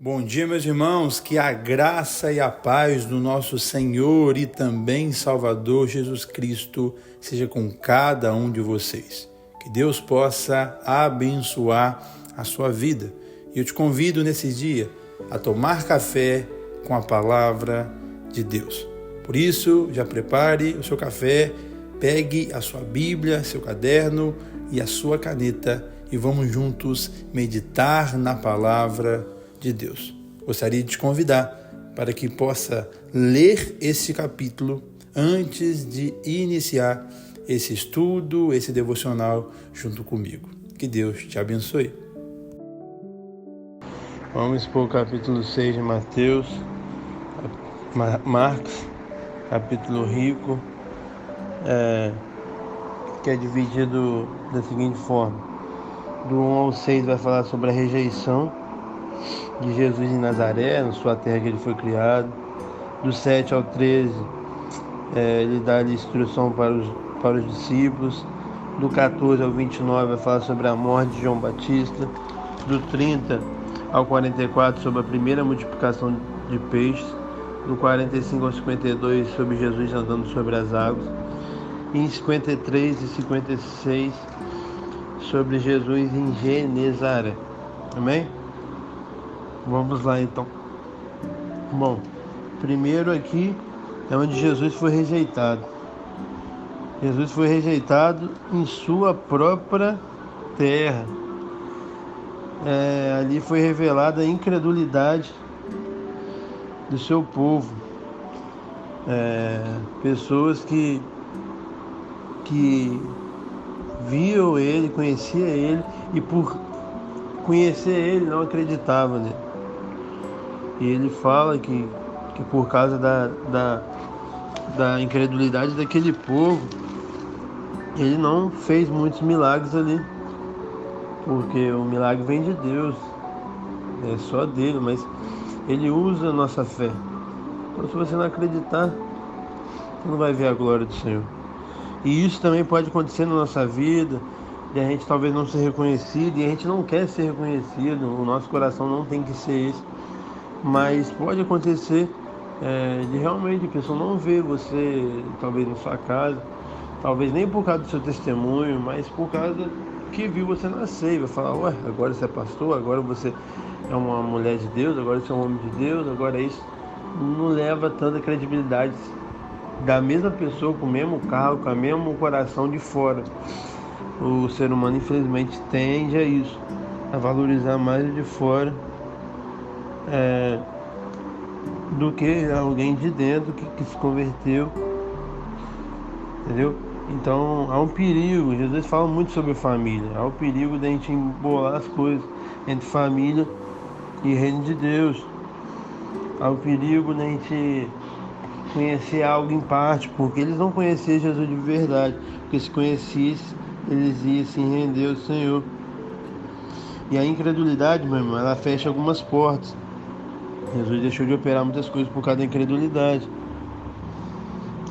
Bom dia, meus irmãos, que a graça e a paz do nosso Senhor e também Salvador Jesus Cristo seja com cada um de vocês. Que Deus possa abençoar a sua vida. E eu te convido nesse dia a tomar café com a palavra de Deus. Por isso, já prepare o seu café, pegue a sua Bíblia, seu caderno e a sua caneta e vamos juntos meditar na palavra de Deus. Gostaria de te convidar para que possa ler esse capítulo antes de iniciar esse estudo, esse devocional junto comigo. Que Deus te abençoe. Vamos para o capítulo 6 de Mateus, Marcos, capítulo rico, que é dividido da seguinte forma. Do 1 ao 6 vai falar sobre a rejeição de Jesus em Nazaré, na sua terra que ele foi criado. Do 7 ao 13, ele dá a instrução para os discípulos. Do 14 ao 29 vai falar sobre a morte de João Batista. Do 30 ao 44 sobre a primeira multiplicação de peixes. Do 45 ao 52 sobre Jesus andando sobre as águas. E em 53 e 56 sobre Jesus em Genezaré. Amém? Vamos lá então. Bom, primeiro aqui é onde Jesus foi rejeitado. Jesus foi rejeitado em sua própria terra. Ali foi revelada a incredulidade do seu povo. Pessoas que viam ele, conheciam ele e por conhecer ele não acreditavam nele. E ele fala que por causa da incredulidade daquele povo, ele não fez muitos milagres ali, porque o milagre vem de Deus, é só dele, mas ele usa a nossa fé. Então, se você não acreditar, você não vai ver a glória do Senhor. E isso também pode acontecer na nossa vida, de a gente talvez não ser reconhecido, e a gente não quer ser reconhecido, o nosso coração não tem que ser esse, mas pode acontecer de realmente a pessoa não ver você, talvez na sua casa, talvez nem por causa do seu testemunho, mas por causa que viu você nascer, e vai falar, ué, agora você é pastor, agora você é uma mulher de Deus, agora você é um homem de Deus, agora isso não leva tanta credibilidade da mesma pessoa, com o mesmo carro, com o mesmo coração de fora. O ser humano infelizmente tende a isso, a valorizar mais o de fora do que alguém de dentro que se converteu, entendeu? Então há um perigo. Jesus fala muito sobre família, há o perigo de a gente embolar as coisas entre família e reino de Deus. Há o perigo de a gente conhecer algo em parte, porque eles não conheciam Jesus de verdade, porque se conhecessem, eles iam se render ao Senhor. E a incredulidade, meu irmão, ela fecha algumas portas. Jesus deixou de operar muitas coisas por causa da incredulidade.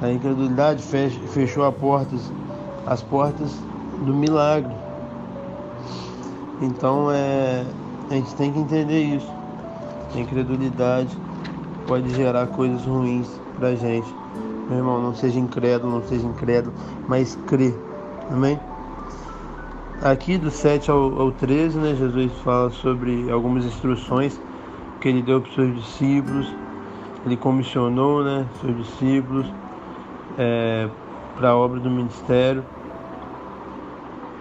A incredulidade fechou as portas do milagre. Então a gente tem que entender isso. A incredulidade pode gerar coisas ruins pra gente. Meu irmão, não seja incrédulo, mas crê. Amém? Aqui do 7 ao 13, né, Jesus fala sobre algumas instruções que ele deu para os seus discípulos. Ele comissionou, né, seus discípulos para a obra do ministério.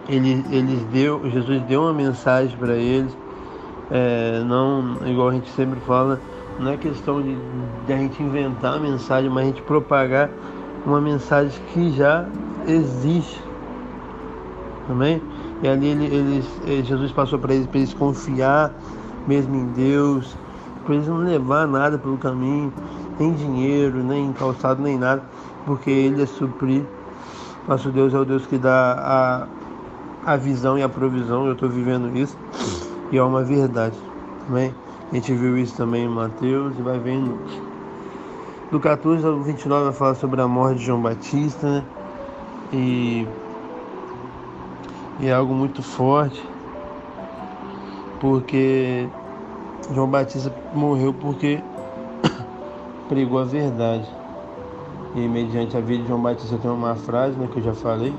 Jesus deu uma mensagem para eles. Não, igual a gente sempre fala, não é questão de a gente inventar a mensagem, mas a gente propagar uma mensagem que já existe. Amém? E ali Jesus passou para eles confiar mesmo em Deus, para eles não levar nada pelo caminho, nem dinheiro, nem calçado, nem nada, porque Ele é suprir. Nosso Deus é o Deus que dá a visão e a provisão. Eu estou vivendo isso e é uma verdade. Amém? A gente viu isso também em Mateus e vai vendo. Do 14 ao 29 vai falar sobre a morte de João Batista, né? E é algo muito forte, porque João Batista morreu porque pregou a verdade. E mediante a vida de João Batista tem uma frase, né, que eu já falei,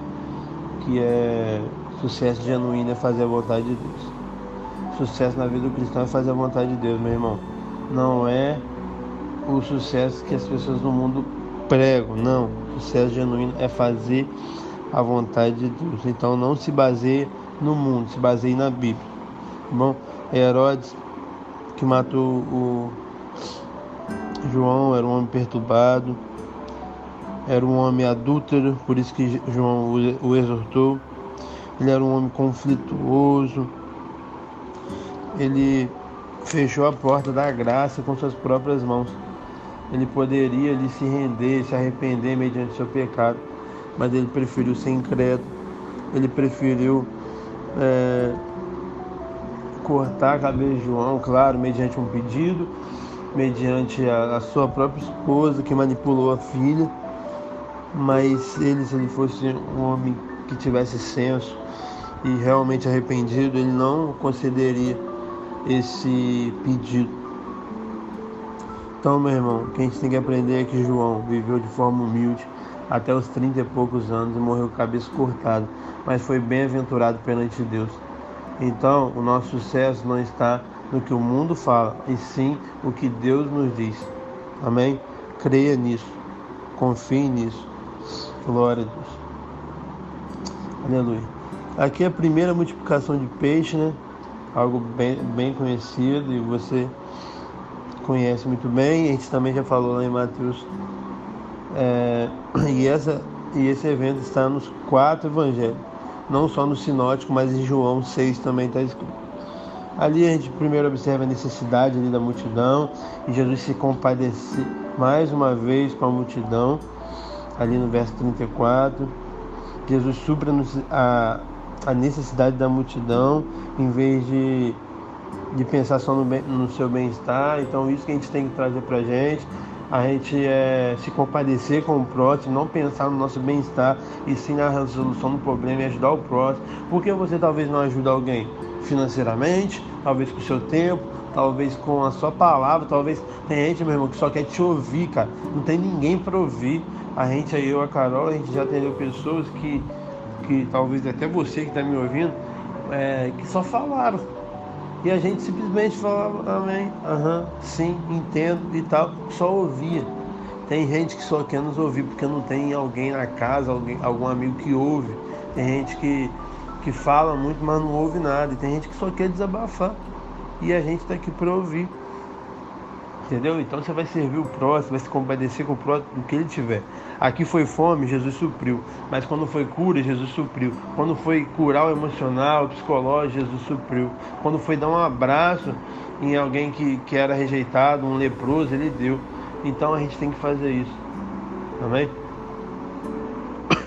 que é: sucesso genuíno é fazer a vontade de Deus. Sucesso na vida do cristão é fazer a vontade de Deus, meu irmão. Não é o sucesso que as pessoas no mundo pregam, não. Sucesso genuíno é fazer a vontade de Deus. Então não se baseie no mundo, se baseie na Bíblia. Bom, Herodes, que matou o João, era um homem perturbado, era um homem adúltero, por isso que João o exortou. Ele era um homem conflituoso, ele fechou a porta da graça com suas próprias mãos. Ele poderia ali se render, se arrepender mediante seu pecado, mas ele preferiu ser incrédulo. Ele preferiu cortar a cabeça de João, claro, mediante um pedido, mediante a sua própria esposa que manipulou a filha. Mas se ele fosse um homem que tivesse senso e realmente arrependido, ele não concederia esse pedido. Então, meu irmão, o que a gente tem que aprender é que João viveu de forma humilde até os 30 e poucos anos e morreu com a cabeça cortada, mas foi bem-aventurado perante Deus. Então, o nosso sucesso não está no que o mundo fala, e sim o que Deus nos diz. Amém? Creia nisso, confie nisso. Glória a Deus. Aleluia. Aqui é a primeira multiplicação de peixe, né? Algo bem conhecido e você conhece muito bem. A gente também já falou lá em Mateus. E esse evento está nos 4 evangelhos, não só no sinótico, mas em João 6 também está escrito. Ali a gente primeiro observa a necessidade ali da multidão, e Jesus se compadece mais uma vez com a multidão. Ali no verso 34, Jesus supra a necessidade da multidão, em vez de pensar só no seu bem-estar. Então isso que a gente tem que trazer para a gente se compadecer com o próximo, não pensar no nosso bem-estar, e sim na resolução do problema e ajudar o próximo. Porque você talvez não ajude alguém financeiramente, talvez com o seu tempo, talvez com a sua palavra, talvez tem gente, meu irmão, que só quer te ouvir, cara. Não tem ninguém para ouvir. A gente, eu, a Carol, a gente já atendeu pessoas que talvez até você que está me ouvindo, que só falaram. E a gente simplesmente falava amém, sim, entendo e tal, só ouvia. Tem gente que só quer nos ouvir porque não tem alguém na casa, algum amigo que ouve. Tem gente que fala muito, mas não ouve nada. E tem gente que só quer desabafar. E a gente está aqui para ouvir. Entendeu? Então você vai servir o próximo, vai se compadecer com o próximo do que ele tiver. Aqui foi fome, Jesus supriu. Mas quando foi cura, Jesus supriu. Quando foi curar o emocional, o psicológico, Jesus supriu. Quando foi dar um abraço em alguém que era rejeitado, um leproso, ele deu. Então a gente tem que fazer isso. Amém?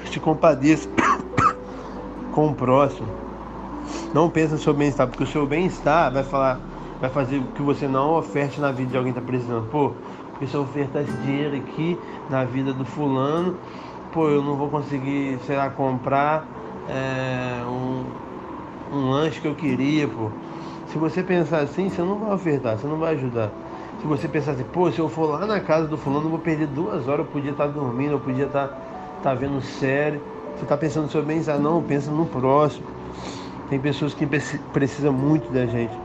Se compadeça com o próximo. Não pense no seu bem-estar, porque o seu bem-estar vai fazer que você não oferte na vida de alguém que está precisando. Pô, porque se eu ofertar esse dinheiro aqui na vida do fulano, pô, eu não vou conseguir, sei lá, comprar um lanche que eu queria, pô. Se você pensar assim, você não vai ofertar, você não vai ajudar. Se você pensar assim, pô, se eu for lá na casa do fulano, eu vou perder 2 horas, eu podia estar dormindo, eu podia estar vendo série. Você está pensando no seu bem-estar? Não, pensa no próximo. Tem pessoas que precisam muito da gente.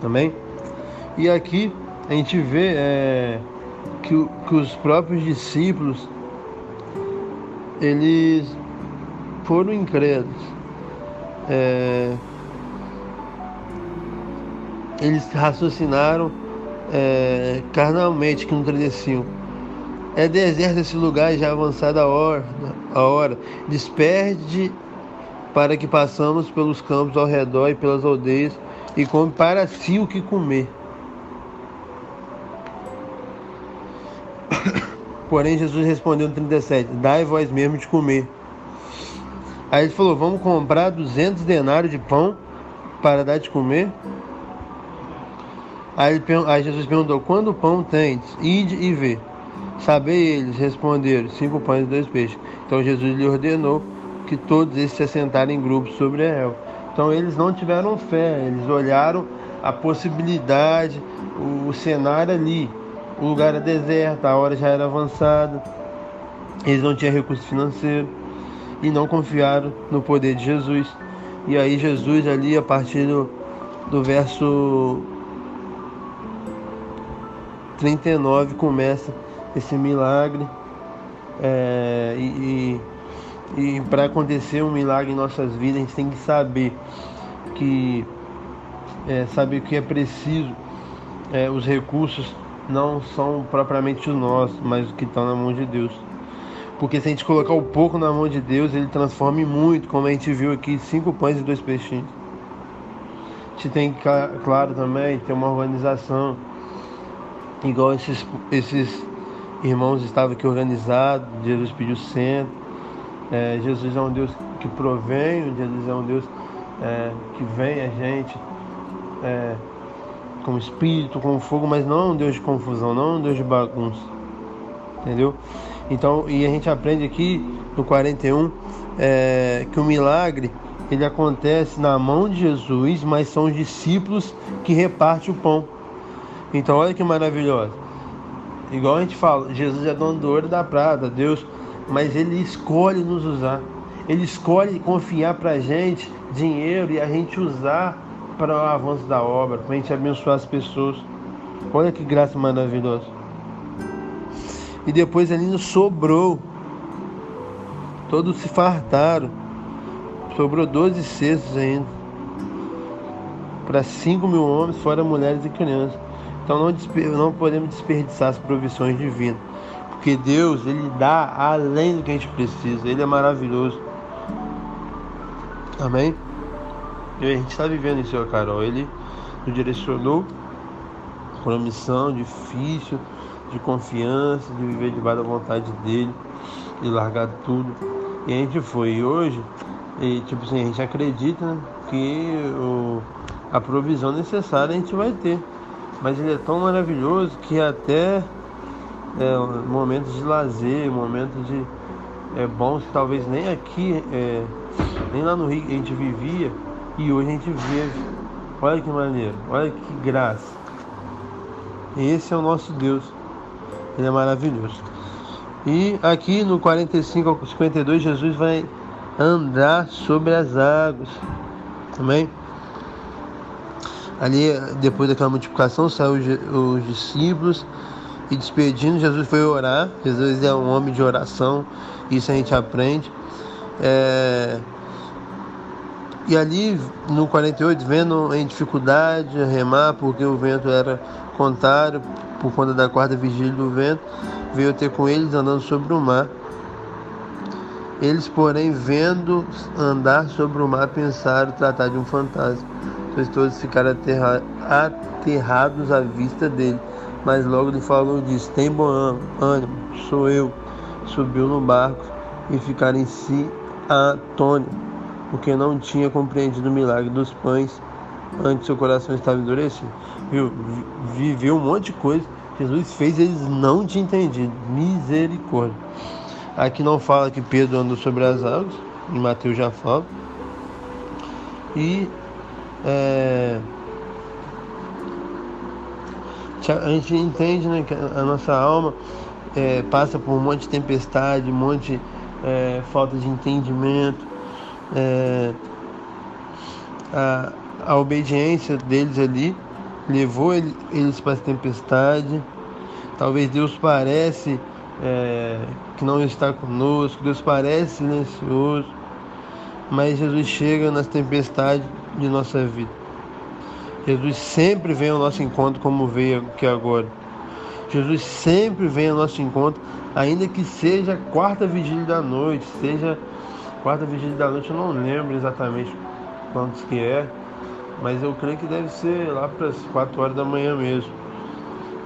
Também. E aqui a gente vê que os próprios discípulos, eles foram incrédulos. Eles raciocinaram carnalmente, que no 35. É deserto esse lugar e já avançada a hora. Desperde para que passamos pelos campos ao redor e pelas aldeias, e come para si o que comer. Porém Jesus respondeu no 37, dai vós mesmo de comer. Aí ele falou, vamos comprar 200 denários de pão para dar de comer? Aí Jesus perguntou, quando pão tendes? Ide e vê. Sabei eles, responderam, 5 pães e 2 peixes. Então Jesus lhe ordenou que todos eles se assentaram em grupos sobre a relva. Então eles não tiveram fé, eles olharam a possibilidade, o cenário ali. O lugar era deserto, a hora já era avançada, eles não tinham recurso financeiro e não confiaram no poder de Jesus. E aí Jesus ali, a partir do verso 39, começa esse milagre. E para acontecer um milagre em nossas vidas, a gente tem que saber que é preciso. Os recursos não são propriamente os nossos, mas os que estão na mão de Deus. Porque se a gente colocar o pouco na mão de Deus, Ele transforma em muito, como a gente viu aqui, 5 pães e 2 peixinhos. A gente tem que, claro, também ter uma organização, igual esses irmãos estavam aqui organizados. Jesus pediu centro. Jesus é um Deus que provém, Jesus é um Deus que vem a gente com espírito, com fogo, mas não é um Deus de confusão, não é um Deus de bagunça, entendeu? Então, e a gente aprende aqui no 41 que o milagre ele acontece na mão de Jesus, mas são os discípulos que repartem o pão. Então olha que maravilhoso. Igual a gente fala, Jesus é dono do ouro e da prata, Deus, mas Ele escolhe nos usar. Ele escolhe confiar pra gente dinheiro e a gente usar para o avanço da obra, para a gente abençoar as pessoas. Olha que graça maravilhosa. E depois ali nos sobrou. Todos se fartaram. Sobrou 12 cestos ainda. Para 5.000 homens, fora mulheres e crianças. Então não podemos desperdiçar as provisões divinas. Porque Deus, Ele dá além do que a gente precisa. Ele é maravilhoso. Amém? E a gente está vivendo isso, Senhor Carol. Ele nos direcionou por uma missão difícil, de confiança, de viver debaixo da vontade dEle, de largar tudo. E a gente foi. E hoje, a gente acredita, né, que a provisão necessária a gente vai ter. Mas Ele é tão maravilhoso que até momentos de lazer, momentos de bons que talvez nem aqui, nem lá no Rio a gente vivia, e hoje a gente vive. Olha que maneiro, olha que graça. Esse é o nosso Deus. Ele é maravilhoso. E aqui no 45 ao 52, Jesus vai andar sobre as águas. Amém? Ali, depois daquela multiplicação, saiu os discípulos e despedindo, Jesus foi orar. Jesus é um homem de oração. Isso a gente aprende. E ali no 48, vendo em dificuldade a remar, porque o vento era contrário, por conta da quarta vigília do vento, veio ter com eles andando sobre o mar. Eles, porém, vendo andar sobre o mar, pensaram tratar de um fantasma, pois todos ficaram aterrados à vista dele. Mas logo lhe falou e disse: tem bom ânimo, sou eu. Subiu no barco e ficaram em si atônitos, porque não tinha compreendido o milagre dos pães, antes seu coração estava endurecido. Viveu um monte de coisa, Jesus fez, eles não tinham entendido. Misericórdia. Aqui não fala que Pedro andou sobre as águas, em Mateus já fala. E a gente entende, né, que a nossa alma passa por um monte de tempestade, um monte de falta de entendimento. A obediência deles ali levou eles para essa tempestade. Talvez Deus parece que não está conosco, Deus parece silencioso, mas Jesus chega nas tempestades de nossa vida. Jesus sempre vem ao nosso encontro, como veio aqui agora. Jesus sempre vem ao nosso encontro, ainda que seja quarta vigília da noite, eu não lembro exatamente quantos que é, mas eu creio que deve ser lá para as 4 horas da manhã mesmo.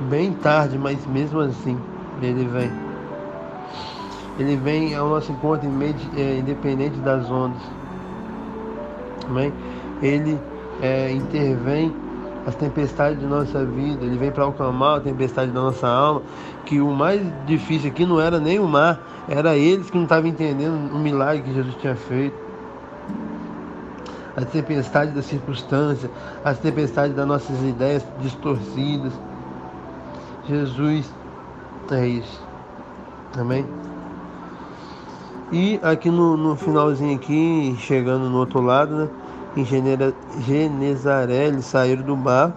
Bem tarde, mas mesmo assim, Ele vem. Ele vem ao nosso encontro independente das ondas. Amém? Ele intervém as tempestades de nossa vida. Ele vem para acalmar a tempestade da nossa alma, que o mais difícil aqui não era nem o mar, era eles que não estavam entendendo o milagre que Jesus tinha feito. as tempestades da circunstância, as tempestades das nossas ideias distorcidas. Jesus é isso. Amém? E aqui no finalzinho aqui, chegando no outro lado, né? Em Genezaré, eles saíram do mar.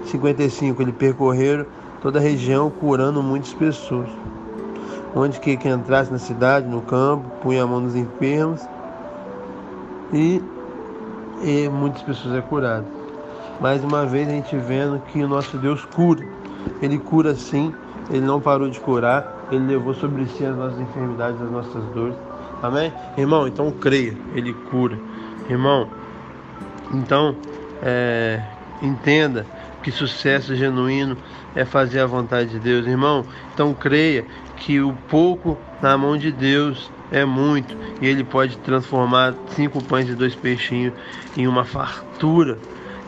55, eles percorreram toda a região, curando muitas pessoas. Onde que entrasse na cidade, no campo, punha a mão nos enfermos e muitas pessoas é curado. Mais uma vez a gente vendo que o nosso Deus cura. Ele cura sim, Ele não parou de curar, Ele levou sobre si as nossas enfermidades, as nossas dores. Amém? Irmão, então creia, Ele cura. Irmão, então entenda que sucesso genuíno é fazer a vontade de Deus. Irmão, então creia que o pouco na mão de Deus é muito, e Ele pode transformar 5 pães e 2 peixinhos em uma fartura.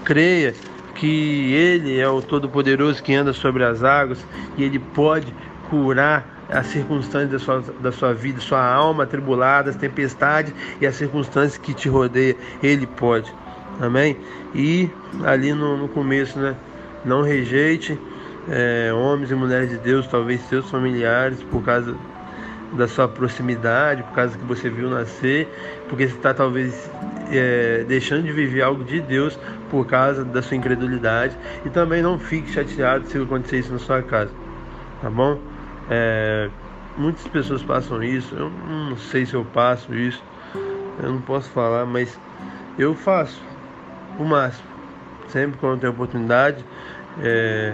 Creia que Ele é o Todo-Poderoso que anda sobre as águas, e Ele pode curar as circunstâncias da sua vida, sua alma atribulada, as tempestades e as circunstâncias que te rodeiam. Ele pode. Amém? E ali no começo, né? Não rejeite homens e mulheres de Deus, talvez seus familiares, por causa da sua proximidade, por causa que você viu nascer, porque você está talvez deixando de viver algo de Deus por causa da sua incredulidade. E também não fique chateado se acontecer isso na sua casa, tá bom? Muitas pessoas passam isso, eu não sei se eu passo isso, eu não posso falar, mas eu faço o máximo, sempre quando eu tenho oportunidade.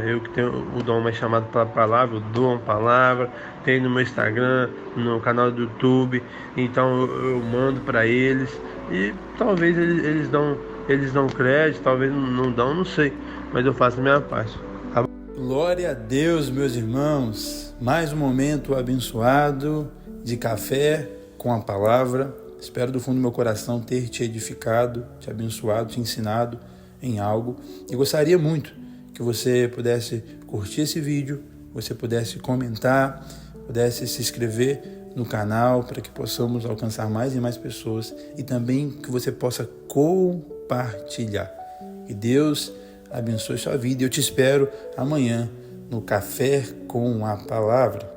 Eu que tenho o dom mais chamado pela palavra, eu dou uma palavra, tem no meu Instagram, no canal do YouTube, então eu mando para eles, e talvez eles dão crédito, talvez não dão, não sei, mas eu faço a minha parte. Glória a Deus, meus irmãos, mais um momento abençoado de café com a palavra. Espero do fundo do meu coração ter te edificado, te abençoado, te ensinado em algo. E gostaria muito que você pudesse curtir esse vídeo, você pudesse comentar, pudesse se inscrever no canal para que possamos alcançar mais e mais pessoas, e também que você possa compartilhar. Que Deus abençoe sua vida, e eu te espero amanhã no Café com a Palavra.